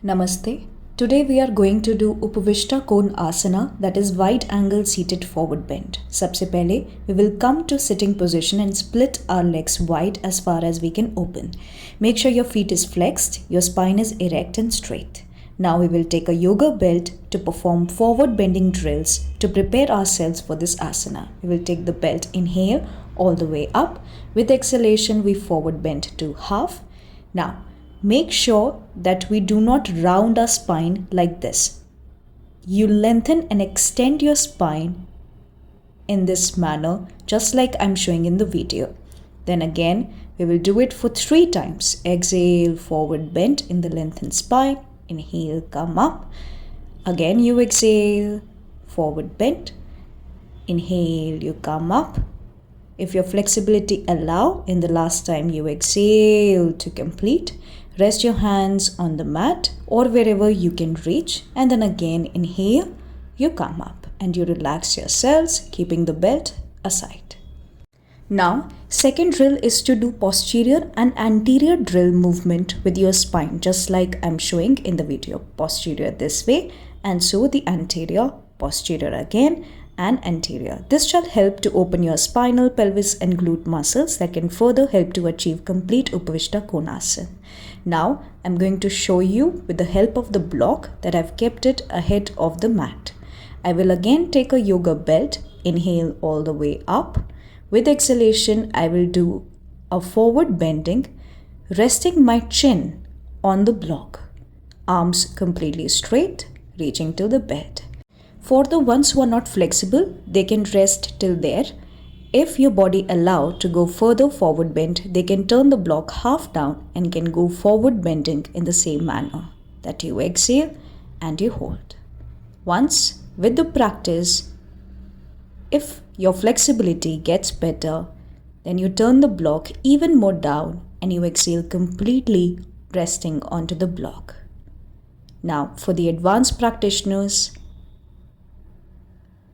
Namaste. Today we are going to do Upavishta Konasana, that is wide angle seated forward bend. सबसे पहले we will come to sitting position and split our legs wide as far as we can open. Make sure your feet is flexed, your spine is erect and straight. Now we will take a yoga belt to perform forward bending drills to prepare ourselves for this asana. We will take the belt, inhale all the way up. With exhalation we forward bend to half. Now make sure that we do not round our spine like this. You lengthen and extend your spine in this manner, just like I'm showing in the video. Then again, we will do it for 3 times. Exhale, forward bend in the lengthened spine. Inhale, come up. Again, you exhale, forward bend. Inhale, you come up. If your flexibility allow, in the last time you exhale to complete. Rest your hands on the mat or wherever you can reach, and then again inhale, you come up and you relax yourselves, keeping the belt aside. Now, second drill is to do posterior and anterior drill movement with your spine, just like I'm showing in the video. Posterior this way, and so the anterior, posterior again, and anterior. This shall help to open your spinal, pelvis and glute muscles that can further help to achieve complete Upavishta Konasana. Now I'm going to show you with the help of the block that I've kept it ahead of the mat. I will again take a yoga belt, inhale all the way up. With exhalation, I will do a forward bending, resting my chin on the block. Arms completely straight, reaching to the bed. For the ones who are not flexible, they can rest till there. If your body allow to go further forward bend, they can turn the block half down and can go forward bending in the same manner that you exhale and you hold. Once with the practice, if your flexibility gets better, then you turn the block even more down and you exhale completely, resting onto the block. Now for the advanced practitioners,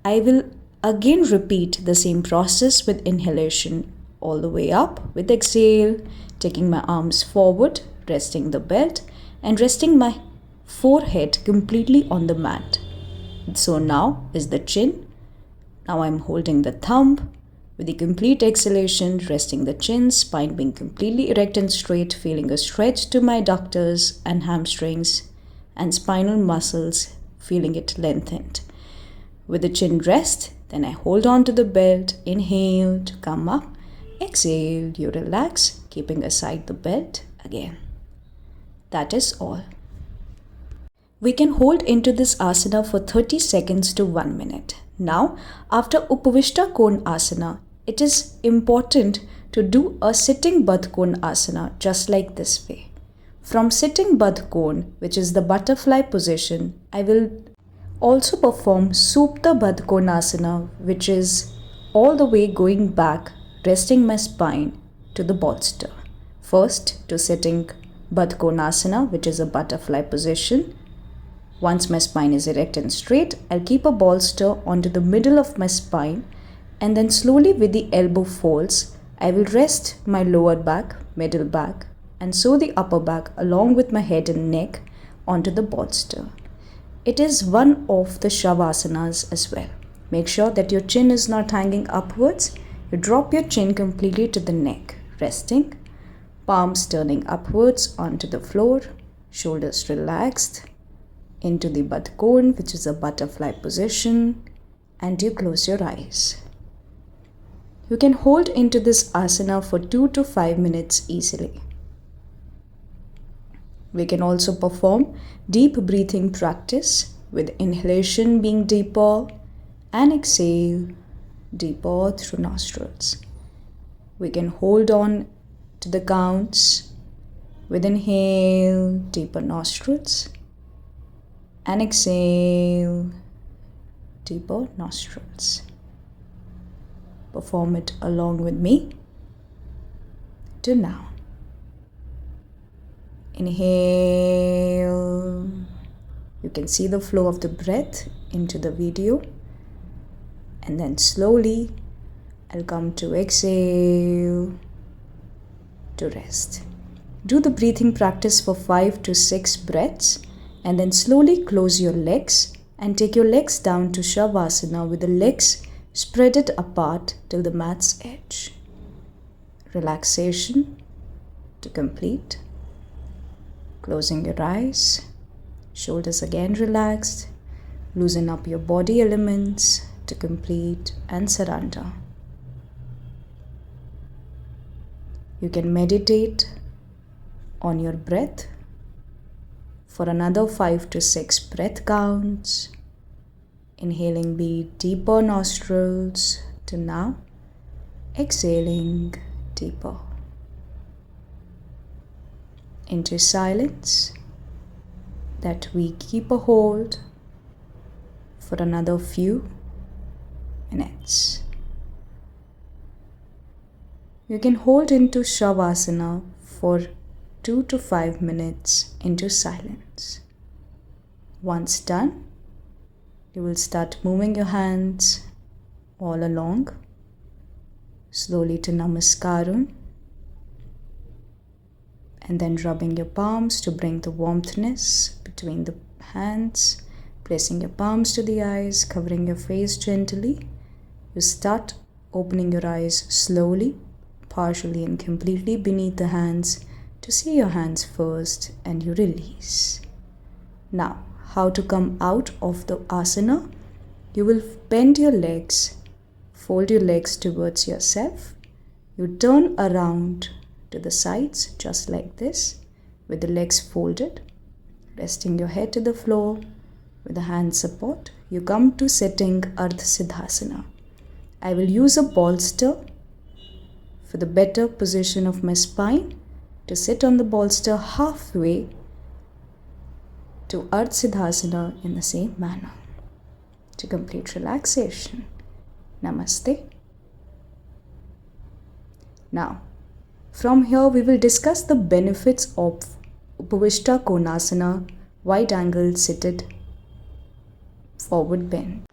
I will again repeat the same process with inhalation all the way up. With exhale, taking my arms forward, resting the belt and resting my forehead completely on the mat. So now is the chin. Now I'm holding the thumb. With the complete exhalation, resting the chin, spine being completely erect and straight, feeling a stretch to my adductors and hamstrings and spinal muscles, feeling it lengthened. With the chin rest, then I hold on to the belt, inhale to come up, exhale, you relax, keeping aside the belt again. That is all. We can hold into this asana for 30 seconds to 1 minute. Now, after Upavishta Konasana, it is important to do a sitting Baddha Konasana just like this way. From sitting Baddha Kon, which is the butterfly position, I will also perform Supta Baddha Konasana, which is all the way going back, resting my spine to the bolster. First to sitting Baddha Konasana, which is a butterfly position. Once my spine is erect and straight, I'll keep a bolster onto the middle of my spine, and then slowly with the elbow folds, I will rest my lower back, middle back, and so the upper back along with my head and neck onto the bolster. It is one of the Shavasanas as well. Make sure that your chin is not hanging upwards. You drop your chin completely to the neck, resting, palms turning upwards onto the floor, shoulders relaxed, into the Baddha Kon, which is a butterfly position, and you close your eyes. You can hold into this asana for 2 to 5 minutes easily. We can also perform deep breathing practice with inhalation being deeper and exhale deeper through nostrils. We can hold on to the counts with inhale, deeper nostrils, and exhale, deeper nostrils. Perform it along with me to now. Inhale. You can see the flow of the breath into the video. And then slowly I'll come to exhale to rest. Do the breathing practice for 5 to 6 breaths And then slowly close your legs and take your legs down to Shavasana with the legs spread apart till the mat's edge. Relaxation to complete. Closing your eyes, shoulders again relaxed. Loosen up your body elements to complete and surrender. You can meditate on your breath for another 5 to 6 breath counts. Inhaling be deeper nostrils to now. Exhaling deeper. Into silence that we keep a hold for another few minutes. You can hold into Shavasana for 2 to 5 minutes into silence. Once done, you will start moving your hands all along, slowly to Namaskaram, and then rubbing your palms to bring the warmthness between the hands, placing your palms to the eyes, covering your face gently. You start opening your eyes slowly, partially and completely beneath the hands to see your hands first, and you release. Now, how to come out of the asana? You will bend your legs, fold your legs towards yourself. You turn around to the sides just like this with the legs folded, resting your head to the floor with the hand support. You come to sitting Ardha Siddhasana. I will use a bolster for the better position of my spine to sit on the bolster halfway to Ardha Siddhasana in the same manner. To complete relaxation. Namaste. Now, from here we will discuss the benefits of Upavishta Konasana, wide angle seated forward bend.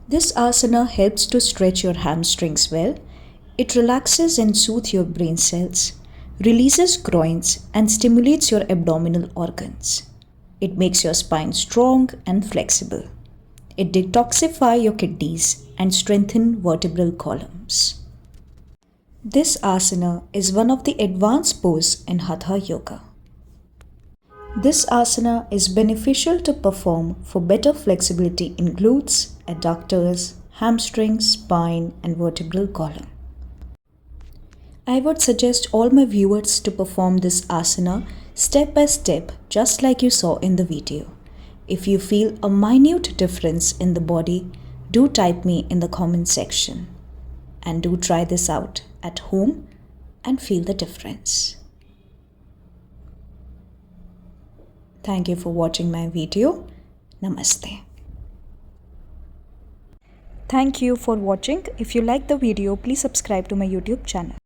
This asana helps to stretch your hamstrings well. It relaxes and soothes your brain cells, releases groins and stimulates your abdominal organs. It makes your spine strong and flexible. It detoxifies your kidneys and strengthens vertebral columns. This asana is one of the advanced poses in Hatha Yoga. This asana is beneficial to perform for better flexibility in glutes, adductors, hamstrings, spine and vertebral column. I would suggest all my viewers to perform this asana step by step just like you saw in the video. If you feel a minute difference in the body, do type me in the comment section and do try this out at home and feel the difference. Thank you for watching my video. Namaste. Thank you for watching. If you like the video, please subscribe to my YouTube channel.